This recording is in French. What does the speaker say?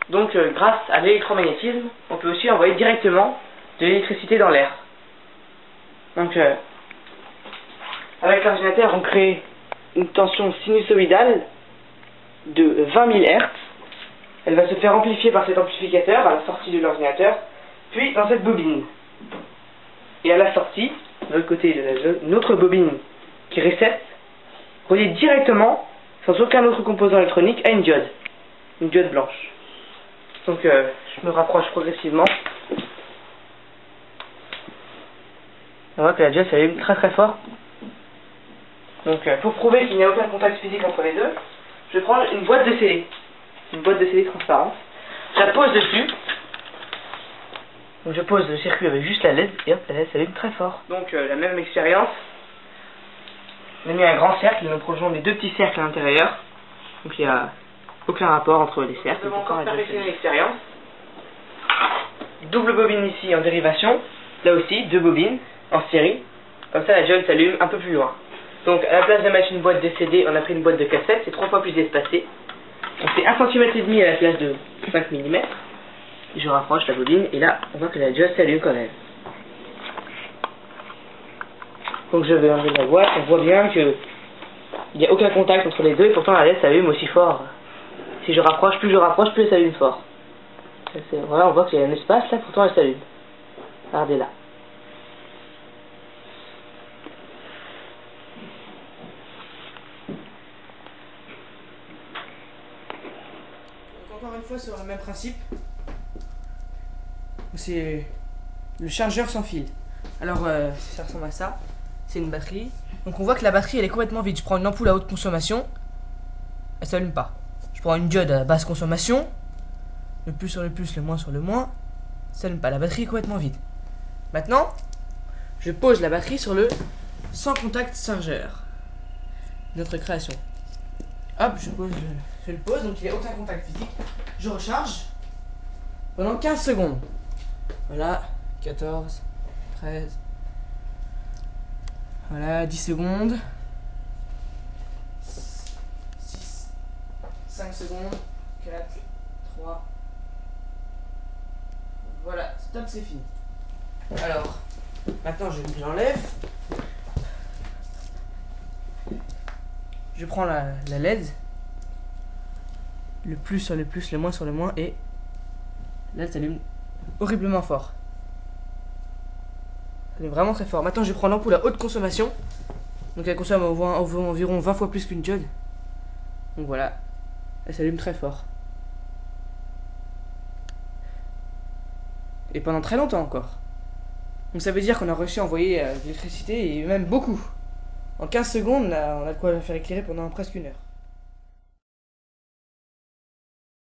Donc grâce à l'électromagnétisme, on peut aussi envoyer directement de l'électricité dans l'air. Donc avec l'ordinateur, on crée une tension sinusoïdale de 20 000 Hz. Elle va se faire amplifier par cet amplificateur à la sortie de l'ordinateur, puis dans cette bobine. Et à la sortie, de l'autre côté, une autre bobine qui reset, reliée directement, sans aucun autre composant électronique, à une diode blanche. Donc je me rapproche progressivement. On voit que la diode s'allume très très fort. Donc pour prouver qu'il n'y a aucun contact physique entre les deux, je vais prendre une boîte de CD. Une boîte de CD transparente. Je la pose dessus. Donc je pose le circuit avec juste la LED et hop, la LED s'allume très fort. Donc la même expérience. On a mis un grand cercle et nous prolongeons les deux petits cercles à l'intérieur. Donc il n'y a aucun rapport entre les cercles. Nous avons encore perfectionné l'expérience. Double bobine ici en dérivation. Là aussi, deux bobines en série. Comme ça la diode s'allume un peu plus loin. Donc à la place de mettre une boîte de CD, on a pris une boîte de cassette, c'est 3 fois plus espacé. On fait 1,5 cm à la place de 5 mm. Et je rapproche la bobine et là on voit que la diode s'allume quand même. Donc je vais enlever la boîte, on voit bien que il n'y a aucun contact entre les deux et pourtant la LED s'allume aussi fort. Si je rapproche, plus elle s'allume fort. Voilà, on voit qu'il y a un espace là, pourtant elle s'allume. Regardez là. Encore une fois sur le même principe, c'est le chargeur sans fil. Alors ça ressemble à ça, c'est une batterie. Donc on voit que la batterie elle est complètement vide. Je prends une ampoule à haute consommation, elle s'allume pas. Je prends une diode à basse consommation, le plus sur le plus, le moins sur le moins, ça s'allume pas. La batterie est complètement vide. Maintenant, je pose la batterie sur le sans contact chargeur. Notre création. Hop, je le pose, donc il n'y a aucun contact physique. Je recharge pendant 15 secondes. Voilà, 14, 13. Voilà, 10 secondes. 6, 5 secondes. 4, 3. Voilà, stop, c'est fini. Alors, maintenant j'enlève. Je prends la LED. Le plus sur le plus, le moins sur le moins, et là elle s'allume horriblement fort. Elle est vraiment très fort. Maintenant je prends l'ampoule à haute consommation. Donc elle consomme environ 20 fois plus qu'une diode. Donc voilà, elle s'allume très fort. Et pendant très longtemps encore. Donc ça veut dire qu'on a réussi à envoyer de l'électricité, et même beaucoup. En 15 secondes, on a de quoi faire éclairer pendant presque 1 heure.